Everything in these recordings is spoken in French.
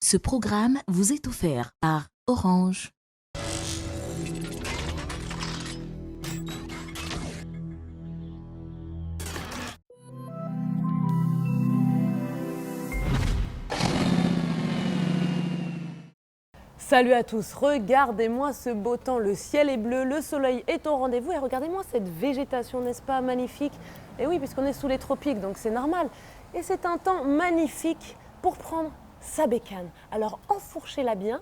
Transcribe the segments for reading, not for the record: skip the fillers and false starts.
Ce programme vous est offert par Orange. Salut à tous, regardez-moi ce beau temps, le ciel est bleu, le soleil est au rendez-vous et regardez-moi cette végétation, n'est-ce pas magnifique? Et oui, puisqu'on est sous les tropiques, donc c'est normal. Et c'est un temps magnifique pour prendre sa bécane. Alors enfourchez-la bien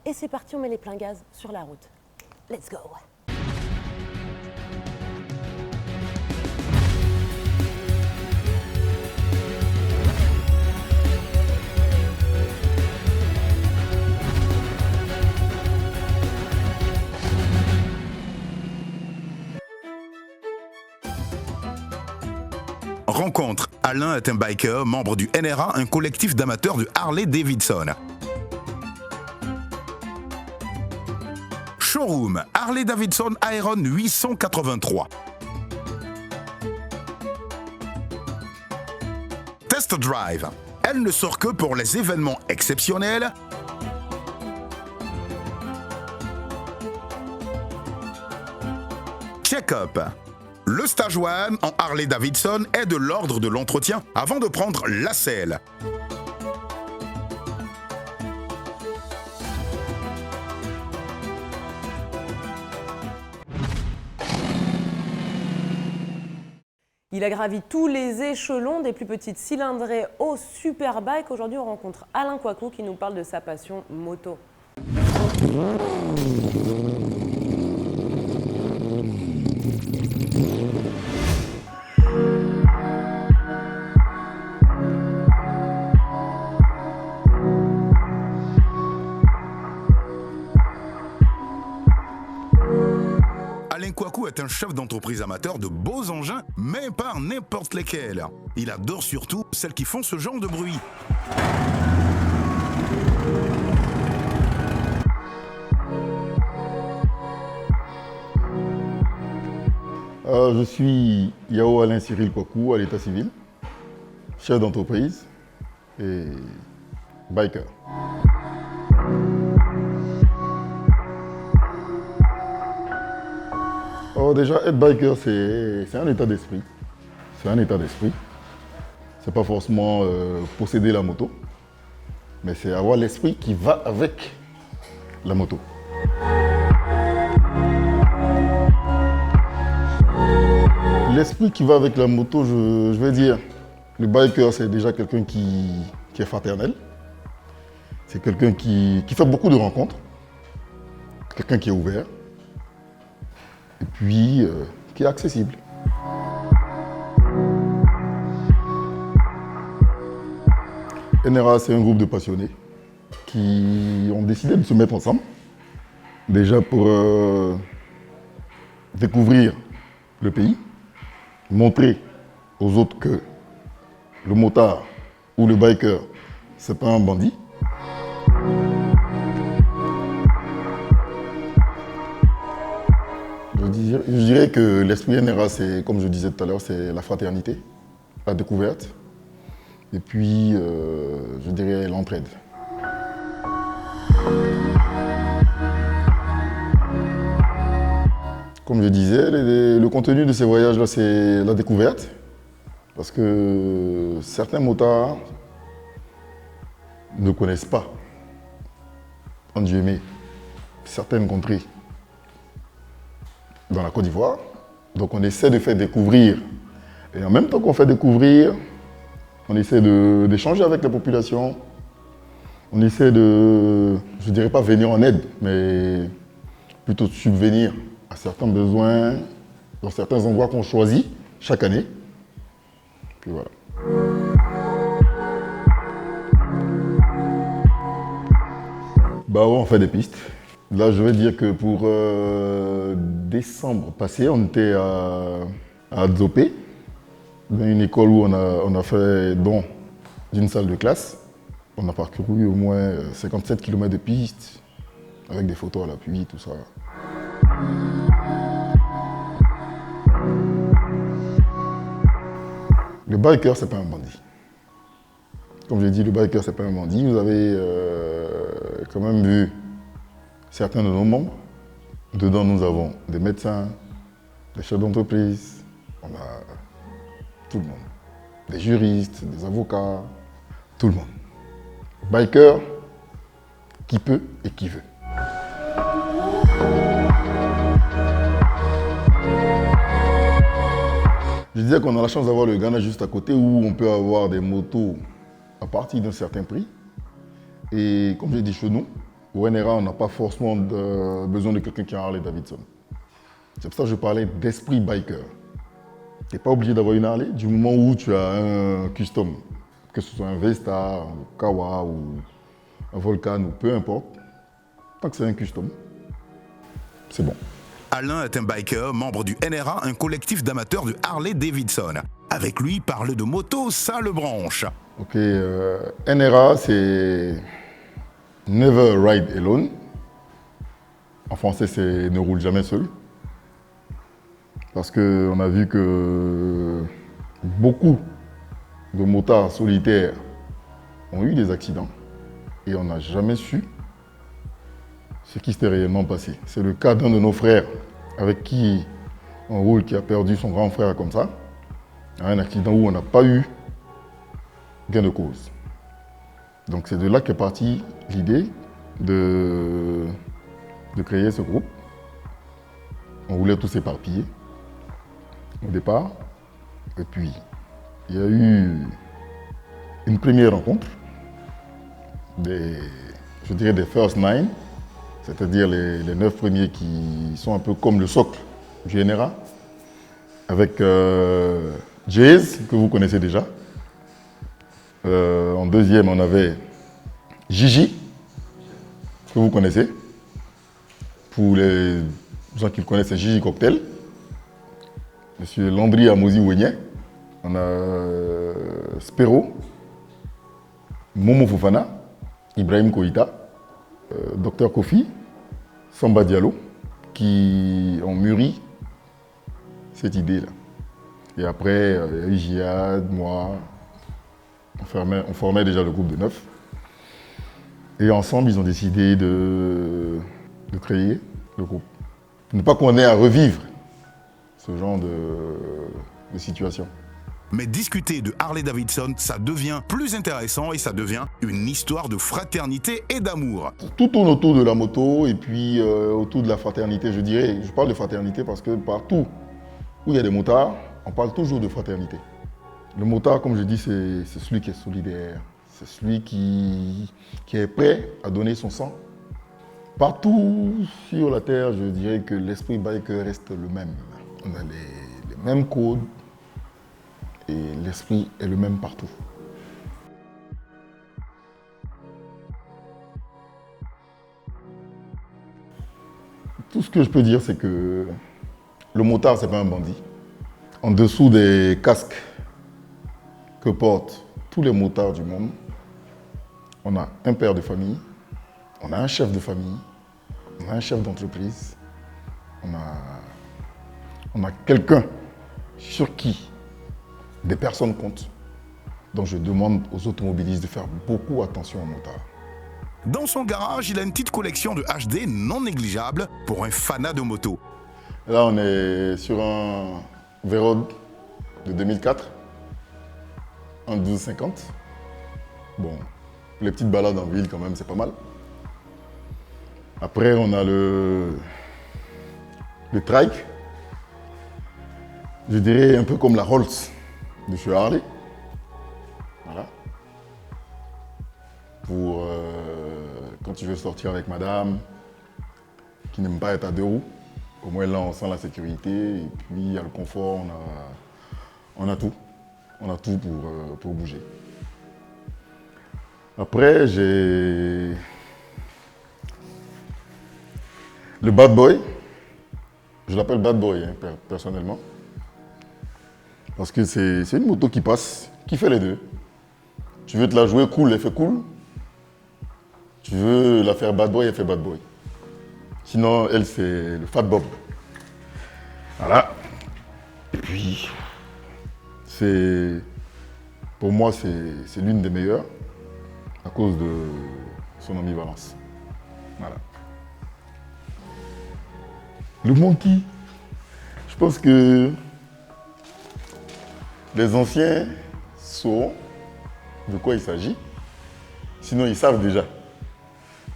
et c'est parti, on met les pleins gaz sur la route. Let's go! Rencontre. Alain est un biker, membre du NRA, un collectif d'amateurs de Harley-Davidson. Showroom. Harley-Davidson Aeron 883. Test drive. Elle ne sort que pour les événements exceptionnels. Check-up. Le stage 1 en Harley-Davidson est de l'ordre de l'entretien avant de prendre la selle. Il a gravi tous les échelons des plus petites cylindrées au Superbike. Aujourd'hui, on rencontre Alain Kouakou qui nous parle de sa passion moto. Alain Kouakou est un chef d'entreprise amateur de beaux engins, mais pas n'importe lesquels. Il adore surtout celles qui font ce genre de bruit. Je suis Yao Alain Cyril Kouakou à l'état civil, chef d'entreprise et biker. Alors déjà, être biker, c'est un état d'esprit. C'est un état d'esprit. C'est pas forcément posséder la moto, mais c'est avoir l'esprit qui va avec la moto. L'esprit qui va avec la moto, je vais dire, le biker, c'est déjà quelqu'un qui est fraternel. C'est quelqu'un qui fait beaucoup de rencontres. Quelqu'un qui est ouvert. Et puis, qui est accessible. NRA, c'est un groupe de passionnés qui ont décidé de se mettre ensemble. Déjà pour découvrir le pays. Montrer aux autres que le motard ou le biker, c'est pas un bandit. Je dirais que l'esprit NRA, c'est, comme je disais tout à l'heure, c'est la fraternité, la découverte, et puis, je dirais, l'entraide. Comme je disais, le contenu de ces voyages-là, c'est la découverte. Parce que certains motards ne connaissent pas, entre guillemets, certaines contrées dans la Côte d'Ivoire. Donc on essaie de faire découvrir. Et en même temps qu'on fait découvrir, on essaie d'échanger avec la population. On essaie de, je ne dirais pas venir en aide, mais plutôt de subvenir à certains besoins dans certains endroits qu'on choisit chaque année. Puis voilà. Bah ouais, on fait des pistes. Là, je vais dire que pour décembre passé, on était à Dzopé, dans une école où on a fait don d'une salle de classe. On a parcouru au moins 57 km de pistes, avec des photos à l'appui, tout ça. Le biker, c'est pas un bandit. Comme je l'ai dit, le biker, c'est pas un bandit. Vous avez quand même vu certains de nos membres. Dedans, nous avons des médecins, des chefs d'entreprise, on a tout le monde. Des juristes, des avocats, tout le monde. Biker, qui peut et qui veut. Je disais qu'on a la chance d'avoir le Ghana juste à côté où on peut avoir des motos à partir d'un certain prix. Et comme j'ai dit chez nous, au NRA, on n'a pas forcément besoin de quelqu'un qui a Harley Davidson. C'est pour ça que je parlais d'esprit biker. Tu n'es pas obligé d'avoir une Harley du moment où tu as un custom, que ce soit un Vesta, un Kawa ou un Volcan ou peu importe. Tant que c'est un custom, c'est bon. Alain est un biker, membre du NRA, un collectif d'amateurs de Harley Davidson. Avec lui, parle de moto, ça le branche. Ok, NRA, c'est Never Ride Alone. En français, c'est ne roule jamais seul. Parce qu'on a vu que beaucoup de motards solitaires ont eu des accidents et on n'a jamais su ce qui s'était réellement passé. C'est le cas d'un de nos frères avec qui on roule, qui a perdu son grand frère comme ça, à un accident où on n'a pas eu gain de cause. Donc c'est de là qu'est partie l'idée de créer ce groupe. On voulait tous s'éparpiller au départ. Et puis, il y a eu une première rencontre, je dirais des first nine, c'est-à-dire les 9 premiers qui sont un peu comme le socle du NRA, avec Jays, que vous connaissez déjà. En deuxième, on avait Gigi, que vous connaissez. Pour les gens qui le connaissent, c'est Gigi Cocktail. Monsieur Landry Amosi Ouénien. On a Spero, Momo Fofana, Ibrahim Koïta, Dr Kofi, Samba Diallo, qui ont mûri cette idée-là. Et après, il y a eu Jihad, moi, on formait déjà le groupe de 9. Et ensemble, ils ont décidé de créer le groupe. Pour ne pas qu'on ait à revivre ce genre de situation. Mais discuter de Harley Davidson, ça devient plus intéressant et ça devient une histoire de fraternité et d'amour. Tout tourne autour de la moto et puis autour de la fraternité, je dirais. Je parle de fraternité parce que partout où il y a des motards, on parle toujours de fraternité. Le motard, comme je dis, c'est celui qui est solidaire. C'est celui qui est prêt à donner son sang. Partout sur la terre, je dirais que l'esprit biker reste le même. On a les mêmes codes et l'esprit est le même partout. Tout ce que je peux dire, c'est que le motard, c'est pas un bandit. En dessous des casques que portent tous les motards du monde, on a un père de famille, on a un chef de famille, on a un chef d'entreprise, on a quelqu'un sur qui des personnes comptent. Donc je demande aux automobilistes de faire beaucoup attention aux motards. Dans son garage, il a une petite collection de HD non négligeable pour un fanat de moto. Là, on est sur un V-Road de 2004, un 1250. Bon, les petites balades en ville, quand même, c'est pas mal. Après, on a le trike. Je dirais un peu comme la Rolls de chez Harley. Voilà. Pour quand tu veux sortir avec madame, qui n'aime pas être à 2 roues. Au moins là, on sent la sécurité et puis il y a le confort, on a tout. On a tout pour bouger. Après, j'ai le Bad Boy. Je l'appelle Bad Boy, hein, personnellement. Parce que c'est une moto qui passe, qui fait les deux. Tu veux te la jouer cool, elle fait cool. Tu veux la faire Bad Boy, elle fait Bad Boy. Sinon, elle, c'est le Fat Bob. Voilà. Et puis, pour moi, c'est l'une des meilleures à cause de son ambivalence. Voilà. Le monkey, je pense que les anciens sauront de quoi il s'agit. Sinon, ils savent déjà.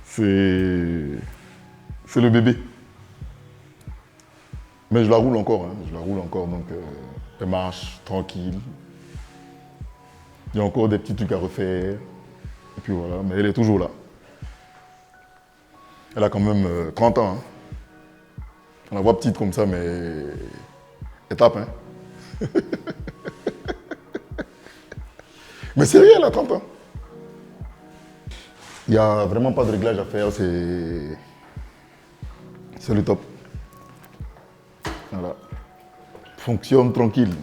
C'est le bébé. Mais je la roule encore, hein. Je la roule encore, donc elle marche tranquille. Il y a encore des petits trucs à refaire. Et puis voilà, mais elle est toujours là. Elle a quand même 30 ans. Hein. On la voit petite comme ça, mais elle tape. Hein. Mais sérieux, elle a 30 ans. Il n'y a vraiment pas de réglage à faire, c'est le top. Voilà. Fonctionne tranquille.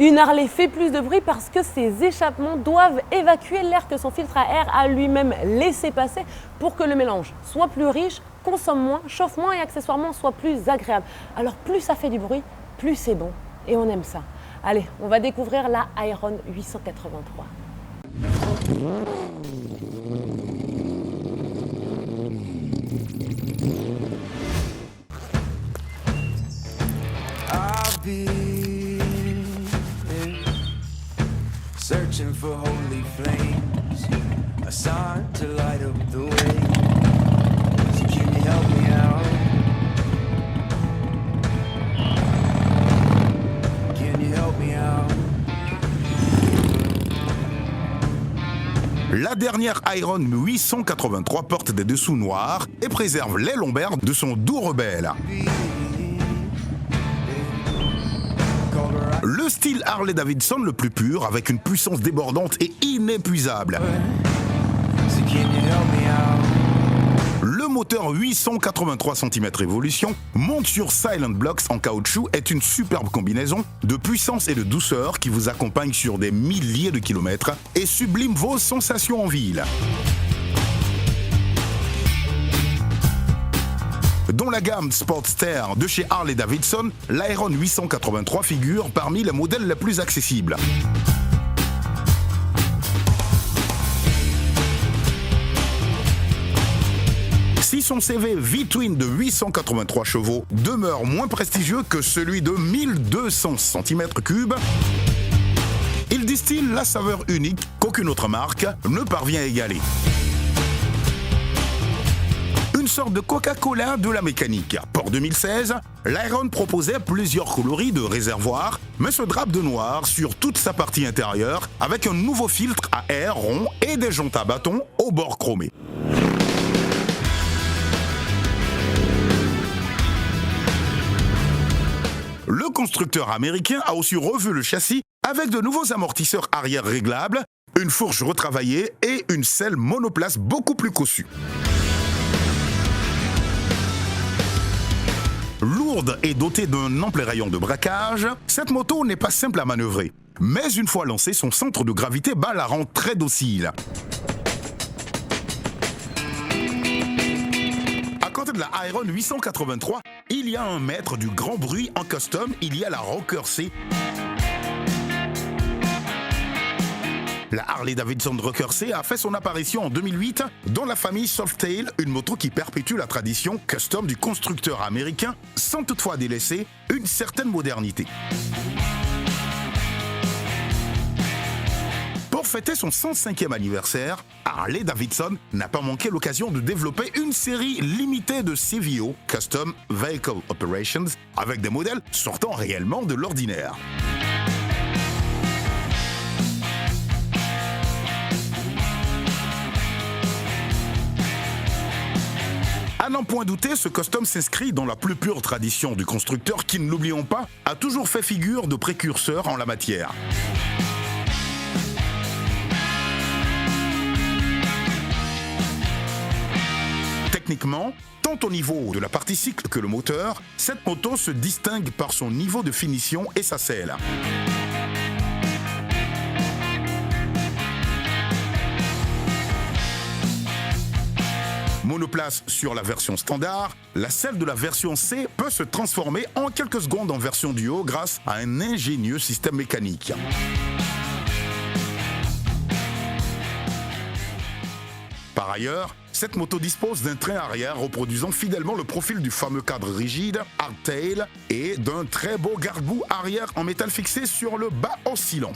Une Harley fait plus de bruit parce que ses échappements doivent évacuer l'air que son filtre à air a lui-même laissé passer pour que le mélange soit plus riche, consomme moins, chauffe moins et accessoirement soit plus agréable. Alors plus ça fait du bruit, plus c'est bon et on aime ça. Allez, on va découvrir la Iron 883. Searching for holy flames, a sign to light up the way. So can you help me out? Can you help me out? La dernière Iron 883 porte des dessous noirs et préserve les lombaires de son doux rebelle. Le style Harley-Davidson le plus pur, avec une puissance débordante et inépuisable. So can you help me out? Le moteur 883 cm Evolution, monte sur Silent Blocks en caoutchouc, est une superbe combinaison de puissance et de douceur qui vous accompagne sur des milliers de kilomètres et sublime vos sensations en ville. Dans la gamme Sportster de chez Harley-Davidson, l'Iron 883 figure parmi les modèles les plus accessibles. Si son CV V-Twin de 883 chevaux demeure moins prestigieux que celui de 1200 cm3, il distille la saveur unique qu'aucune autre marque ne parvient à égaler. Une sorte de Coca-Cola de la mécanique. Pour 2016, l'Iron proposait plusieurs coloris de réservoir, mais se drape de noir sur toute sa partie intérieure avec un nouveau filtre à air rond et des jantes à bâton au bord chromé. Le constructeur américain a aussi revu le châssis avec de nouveaux amortisseurs arrière réglables, une fourche retravaillée et une selle monoplace beaucoup plus cossue. Lourde et dotée d'un ample rayon de braquage, cette moto n'est pas simple à manœuvrer. Mais une fois lancée, son centre de gravité bas la rend très docile. À côté de la Iron 883, il y a un maître du grand bruit en custom, il y a la Rocker C. La Harley-Davidson Rocker C a fait son apparition en 2008 dans la famille Softail, une moto qui perpétue la tradition custom du constructeur américain sans toutefois délaisser une certaine modernité. Pour fêter son 105e anniversaire, Harley-Davidson n'a pas manqué l'occasion de développer une série limitée de CVO, Custom Vehicle Operations, avec des modèles sortant réellement de l'ordinaire. À n'en point douter, ce custom s'inscrit dans la plus pure tradition du constructeur qui, ne l'oublions pas, a toujours fait figure de précurseur en la matière. Techniquement, tant au niveau de la partie cycle que le moteur, cette moto se distingue par son niveau de finition et sa selle. monoplace sur la version standard, la selle de la version C peut se transformer en quelques secondes en version duo grâce à un ingénieux système mécanique. Par ailleurs, cette moto dispose d'un train arrière reproduisant fidèlement le profil du fameux cadre rigide hardtail et d'un très beau garde-boue arrière en métal fixé sur le bas oscillant.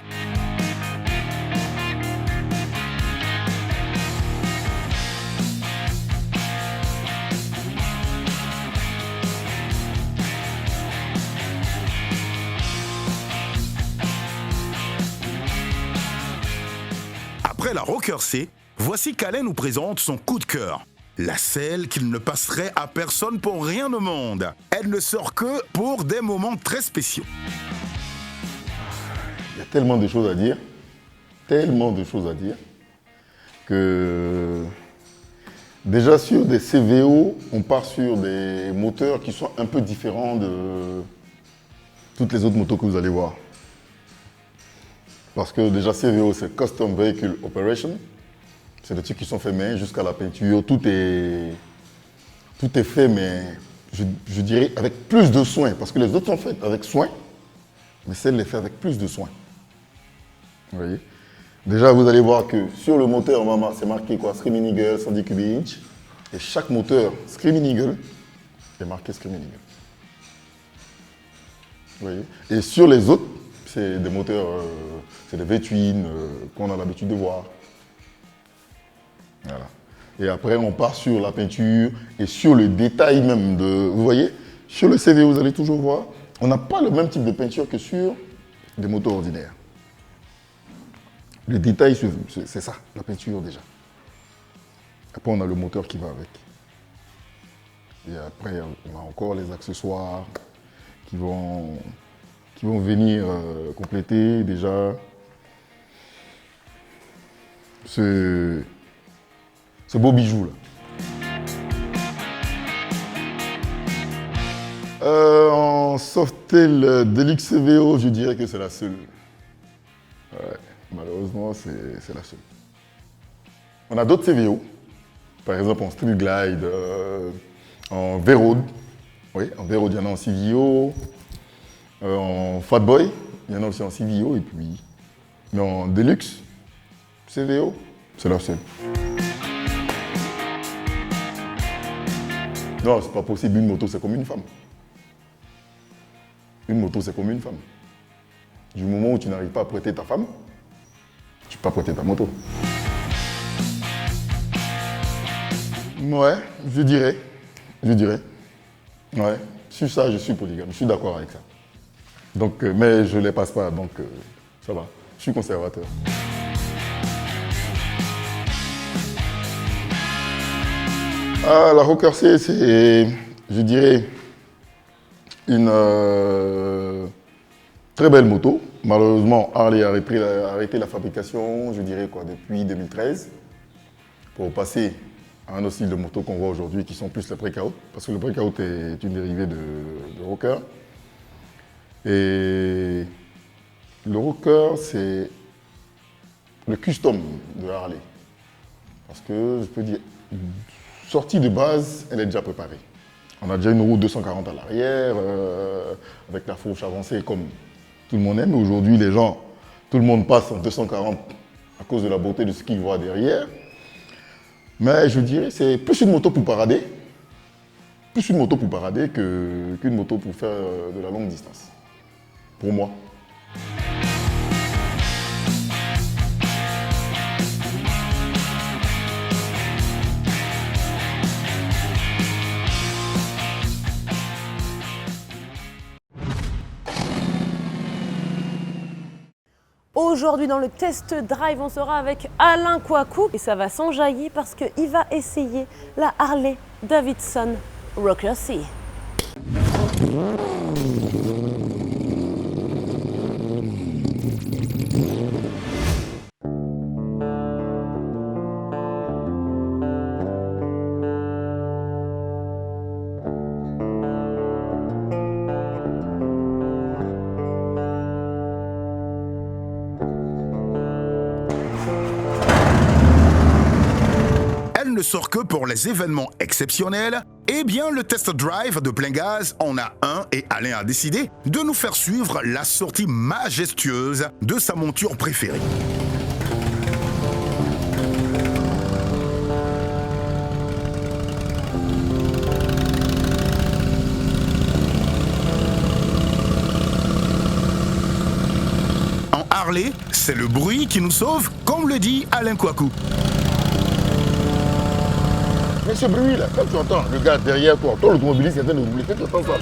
Après la Rocker C, voici qu'Alain nous présente son coup de cœur. La selle qu'il ne passerait à personne pour rien au monde. Elle ne sort que pour des moments très spéciaux. Il y a tellement de choses à dire, que déjà sur des CVO, on part sur des moteurs qui sont un peu différents de toutes les autres motos que vous allez voir. Parce que déjà CVO, c'est Custom Vehicle Operation. C'est des trucs qui sont faits main jusqu'à la peinture. Tout est fait, mais je dirais avec plus de soin. Parce que les autres sont faits avec soin, mais celle est faite avec plus de soin. Vous voyez? Déjà, vous allez voir que sur le moteur Mama, c'est marqué quoi? Screaming Eagle, 110 cubic inch. Et chaque moteur Screaming Eagle est marqué Screaming Eagle. Vous voyez? Et sur les autres, c'est des moteurs, c'est des V-twin qu'on a l'habitude de voir. Voilà. Et après, on part sur la peinture et sur le détail même de... Vous voyez, sur le CVO, vous allez toujours voir, on n'a pas le même type de peinture que sur des motos ordinaires. Le détail, c'est ça, la peinture déjà. Après, on a le moteur qui va avec. Et après, on a encore les accessoires qui vont venir compléter déjà ce beau bijou là. En Softail Deluxe CVO, je dirais que c'est la seule. Ouais, malheureusement, c'est la seule. On a d'autres CVO, par exemple en Street Glide, en V-Road. Oui, en V-Road, il y en a en CVO. En Fat Boy, il y en a aussi en CVO. Et puis, mais en Deluxe CVO, c'est la seule. Non, c'est pas possible. Une moto, c'est comme une femme. Une moto, c'est comme une femme. Du moment où tu n'arrives pas à prêter ta femme, tu peux pas prêter ta moto. Ouais, je dirais. Ouais, sur ça, je suis polygame. Je suis d'accord avec ça. Donc, mais je ne les passe pas, donc ça va. Je suis conservateur. Ah, la Rocker C, c'est, je dirais, une très belle moto. Malheureusement, Harley a arrêté la fabrication, je dirais quoi, depuis 2013, pour passer à un autre style de moto qu'on voit aujourd'hui, qui sont plus les breakout, parce que le breakout est une dérivée de Rocker. Et le Rocker, c'est le custom de Harley. Parce que je peux dire, sortie de base, elle est déjà préparée. On a déjà une roue 240 à l'arrière, avec la fourche avancée comme tout le monde aime. Aujourd'hui, les gens, tout le monde passe en 240 à cause de la beauté de ce qu'ils voient derrière. Mais je dirais que c'est plus une moto pour parader. Plus une moto pour parader qu'une moto pour faire de la longue distance. Pour moi. Aujourd'hui, dans le test drive, on sera avec Alain Kouakou et ça va s'enjailler parce qu'il va essayer la Harley Davidson Rocker C. Elle ne ne sort que pour les événements exceptionnels, eh bien le test drive de plein gaz en a un et Alain a décidé de nous faire suivre la sortie majestueuse de sa monture préférée. En Harley, c'est le bruit qui nous sauve, comme le dit Alain Kouakou. Mais ce bruit-là, quand tu entends le gars derrière toi, toi l'automobiliste est en train de rouler, tu entends ça.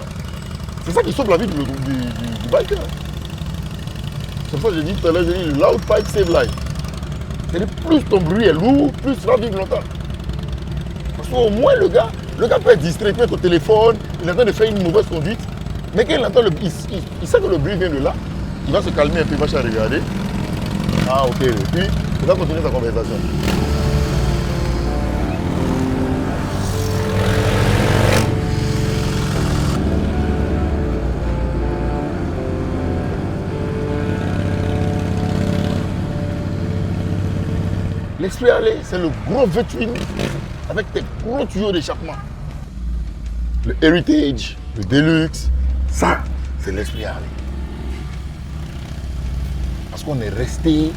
C'est ça qui sauve la vie du biker. C'est pour ça que j'ai dit tout à l'heure, j'ai dit loud pipe save life. C'est-à-dire plus ton bruit est lourd, plus tu vas vivre longtemps. Parce qu'au moins le gars peut être distrait, il peut être au téléphone, il est en train de faire une mauvaise conduite. Mais quand il entend il sait que le bruit vient de là, il va se calmer un peu, il va se regarder. Ah ok, et puis il va continuer sa conversation. L'esprit Harley, c'est le gros V8 avec tes gros tuyaux d'échappement. Le Heritage, le Deluxe, ça, c'est l'esprit Harley. Parce qu'on est resté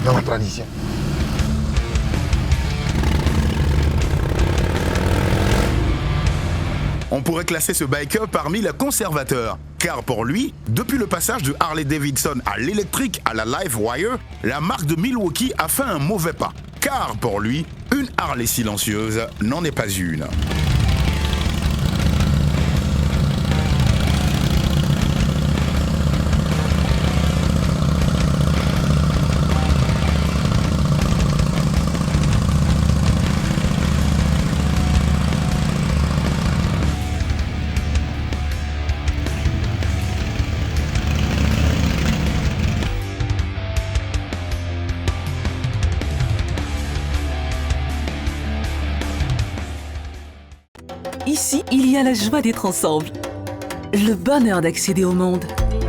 dans la tradition. On pourrait classer ce biker parmi les conservateurs, car pour lui, depuis le passage de Harley-Davidson à l'électrique à la Livewire, la marque de Milwaukee a fait un mauvais pas. Car pour lui, une Harley silencieuse n'en est pas une. Ici, il y a la joie d'être ensemble, le bonheur d'accéder au monde,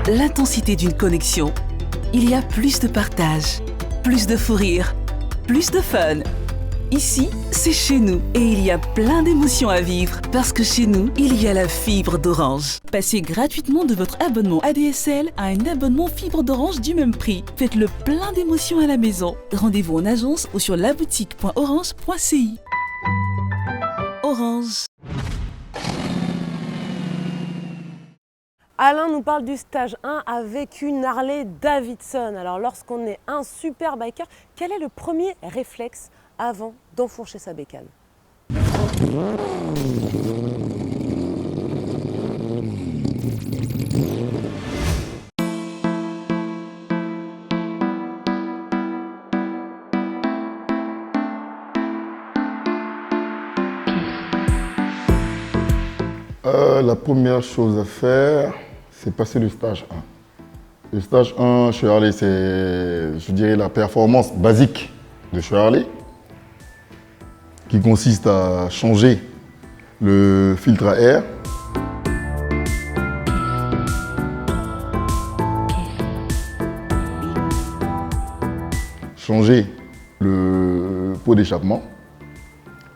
l'intensité d'une connexion. Il y a plus de partage, plus de fou rire, plus de fun. Ici, c'est chez nous et il y a plein d'émotions à vivre parce que chez nous, il y a la fibre d'Orange. Passez gratuitement de votre abonnement ADSL à un abonnement fibre d'Orange du même prix. Faites le plein d'émotions à la maison. Rendez-vous en agence ou sur laboutique.orange.ci. Orange. Alain nous parle du stage 1 avec une Harley Davidson. Alors lorsqu'on est un super biker, quel est le premier réflexe avant d'enfourcher sa bécane? La première chose à faire, c'est passer le stage 1. Le stage 1 chez Harley, c'est, je dirais, la performance basique de chez Harley, qui consiste à changer le filtre à air, changer le pot d'échappement,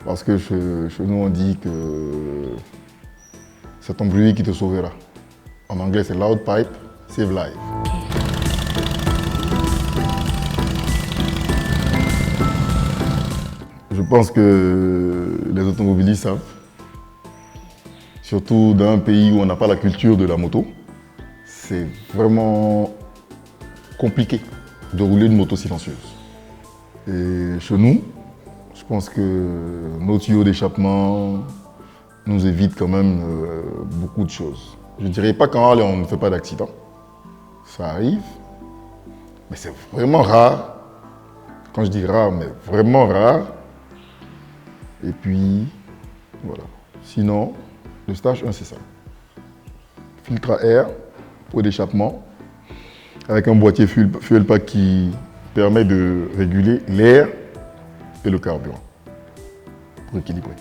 parce que chez nous on dit que c'est ton bruit qui te sauvera. En anglais, c'est loud pipe, save life. Je pense que les automobilistes savent, surtout dans un pays où on n'a pas la culture de la moto, c'est vraiment compliqué de rouler une moto silencieuse. Et chez nous, je pense que nos tuyaux d'échappement nous évite quand même beaucoup de choses. Je ne dirais pas qu'en Harley, on ne fait pas d'accident. Ça arrive, mais c'est vraiment rare. Quand je dis rare, mais vraiment rare. Et puis, voilà. Sinon, le stage 1, c'est ça. Filtre à air, pot d'échappement, avec un boîtier fuel pack qui permet de réguler l'air et le carburant pour équilibrer.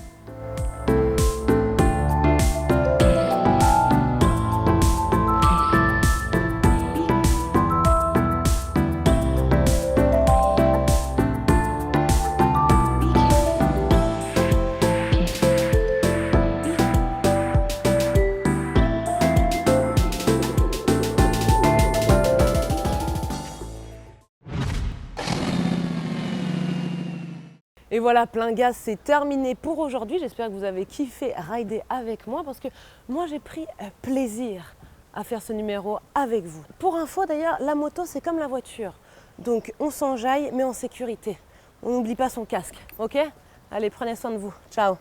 Et voilà, plein gaz, c'est terminé pour aujourd'hui. J'espère que vous avez kiffé rider avec moi parce que moi, j'ai pris plaisir à faire ce numéro avec vous. Pour info, d'ailleurs, la moto, c'est comme la voiture. Donc, on s'enjaille, mais en sécurité. On n'oublie pas son casque, ok? Allez, prenez soin de vous. Ciao.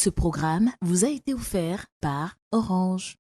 Ce programme vous a été offert par Orange.